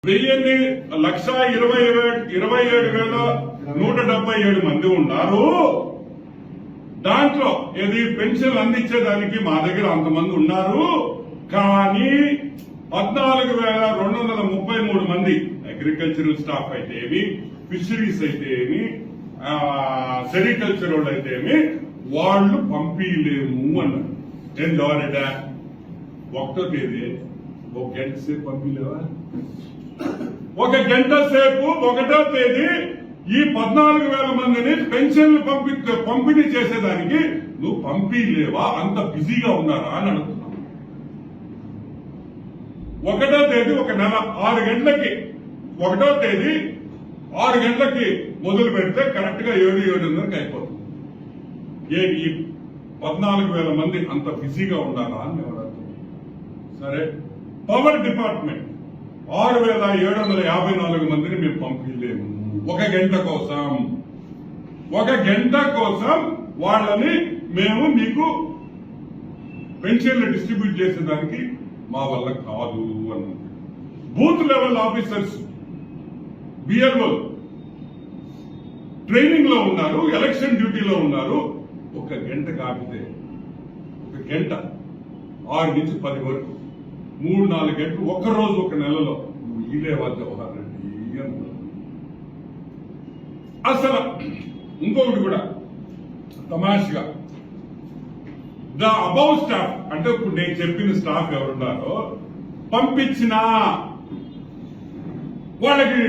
1,27,177 మంది ఉన్నారు. దాంట్లో ఏది పెన్షన్లు అందించేదానికి మా దగ్గర అంతమంది ఉన్నారు. కానీ 14,233 మంది అగ్రికల్చరల్ స్టాఫ్ అయితే ఏమి, ఫిషరీస్ అయితే ఏమి, సెరికల్చర్ వాళ్ళు అయితే ఏమి, వాళ్ళు పంపించలేము అన్నారు. ఏం జవారెడ్డ 1వ తేదీ 1 గంట సేపు పంపించలేవా? 1 గంట సేపు 1వ తేదీ ఈ 14,000 మందిని పెన్షన్లు పంపిణీ చేసేదానికి నువ్వు పంపించలేవా? అంత బిజీగా ఉన్నారా అని అడుగుతున్నావు. 1వ తేదీ ఒక నెల 6 గంటలకి 1వ తేదీ 6 గంటలకి మొదలు పెడితే కరెక్ట్ గా 7:30 అయిపోతుంది. ఈ 14,000 మంది అంత బిజీగా ఉన్నారా అని నేను అడుగుతున్నాను. సరే, పవర్ డిపార్ట్మెంట్ 6,754 మందిని మేము పంపించలేము. 1 గంట కోసం 1 గంట కోసం వాళ్ళని మేము మీకు పెన్షన్లు డిస్ట్రిబ్యూట్ చేసేదానికి మా వల్ల కాదు అన్నది. Booth level officers BLO training లో ఉన్నారు, ఎలక్షన్ డ్యూటీలో ఉన్నారు. 1 గంట కాపితే 1 గంట 6 నుంచి 10 వరకు 3-4 గంటలు ఒక్కరోజు 1 నెలలో నువ్వు ఈలేవా జవహర్ రెడ్డి? అసలు ఇంకొకటి కూడా తమాషగా ద అబౌవ్ స్టాఫ్ అంటే ఇప్పుడు నేను చెప్పిన స్టాఫ్ ఎవరున్నారో పంపించినా వాళ్ళకి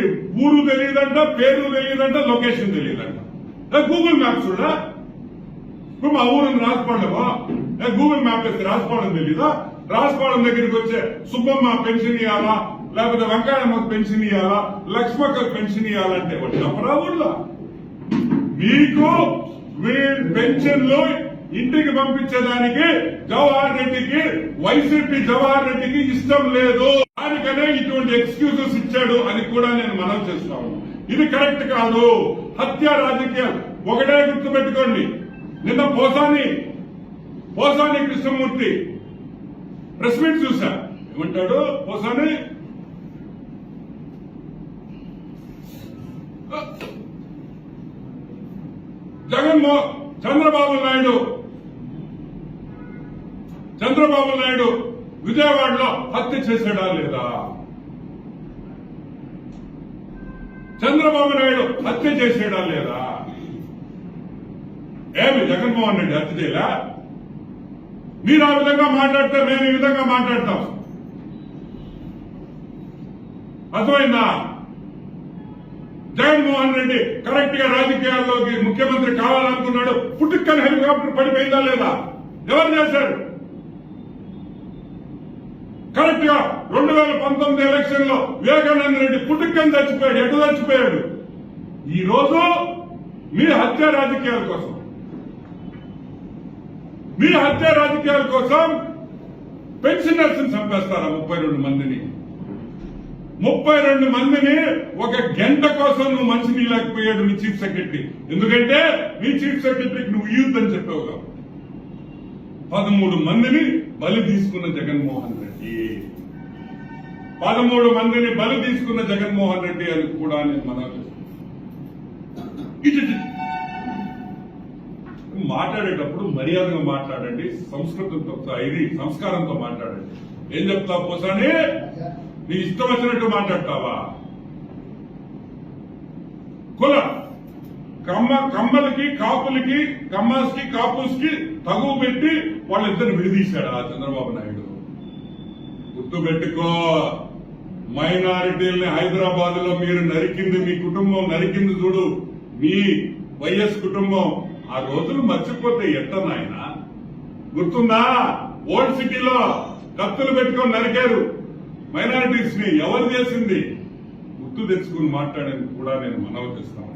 ఊరు తెలియదంట, పేరు తెలియదంట, లొకేషన్ తెలియదంట. గూగుల్ మ్యాప్స్ కూడా ఇప్పుడు మా ఊరిని రాసుకోవడమా, గూగుల్ మ్యాప్ వేస్తే రాసుకోవడం తెలీదా? రాసుకోవడం దగ్గరికి వచ్చే సుబ్బమ్మ పెన్షన్ ఇవ్వాలా, లేకపోతే వెంకయ్యమ్మకు పెన్షన్ ఇవ్వాలా, లక్ష్మక్కకు పెన్షన్ ఇవ్వాలంటే వాడు చెప్పరా ఊళ్ళో? మీకు పెన్షన్లు ఇంటికి పంపించేదానికి జవహర్ రెడ్డికి, వైసీపీ జవహర్ రెడ్డికి ఇష్టం లేదు. దానికనే ఇటువంటి ఎక్స్క్యూజెస్ ఇచ్చాడు అని కూడా నేను మనవి చేస్తాను. ఇది కరెక్ట్ కాదు. హత్య రాజకీయాలు ఒకటే గుర్తుపెట్టుకోండి. నిన్న పోసాని కృష్ణమూర్తి ప్రెస్ మీట్ చూశా. ఏమంటాడు పోసాని? చంద్రబాబు నాయుడు విజయవాడలో హత్య చేశాడా లేదా? చంద్రబాబు నాయుడు హత్య చేశాడా లేదా? ఏమి జగన్మోహన్ రెడ్డి హత్య చేయలే? మీరు ఆ విధంగా మాట్లాడితే మేము ఈ విధంగా మాట్లాడతాం. అర్థమైందా? జగన్మోహన్ రెడ్డి కరెక్ట్ గా రాజకీయాల్లోకి ముఖ్యమంత్రి కావాలనుకున్నాడు. పుట్టుకని హెలికాప్టర్ పడిపోయిందా లేదా? ఎవరు చేశారు? కరెక్ట్ గా 2019 ఎలక్షన్ లో వివేకానంద రెడ్డి పుట్టుకని చచ్చిపోయాడు. ఎటు చచ్చిపోయాడు? ఈ రోజు మీ హత్య రాజకీయాల కోసం పెన్షనర్స్ చంపేస్తారా? 32 మందిని 1 గంట కోసం నువ్వు మంచి నీళ్ళకపోయాడు నీ చీఫ్ సెక్రటరీ. ఎందుకంటే నీ చీఫ్ సెక్రటరీకి నువ్వు యూత్ అని చెప్పావుగా. 13 మందిని బలి తీసుకున్న జగన్మోహన్ రెడ్డి, 13 మందిని బలి తీసుకున్న జగన్మోహన్ రెడ్డి అని కూడా నేను మనవి మాట్లాడేటప్పుడు మర్యాదగా మాట్లాడండి, సంస్కృతంతో సంస్కారంతో మాట్లాడండి. ఏం చెప్తావు పోసాని? నీ ఇష్టం వచ్చినట్టు మాట్లాడతావా? కమ్మలకి కాపులకి, కమ్మాస్కి కాపుస్కి తగువ పెట్టి వాళ్ళిద్దరిని విడదీశాడా చంద్రబాబు నాయుడు? గుర్తుపెట్టుకో, మైనారిటీల్ని హైదరాబాద్ లో మీరు నరికింది, మీ కుటుంబం నరికింది చూడు, మీ వైఎస్ కుటుంబం. ఆ రోజులు మర్చిపోతే ఎట్ట నాయన? గుర్తుందా? ఓల్డ్ సిటీలో కత్తులు పెట్టుకొని నరికారు మైనారిటీస్ ని. ఎవరు చేసింది? గుర్తు తెచ్చుకుని మాట్లాడేందుకు కూడా నేను మనవి చేస్తాను.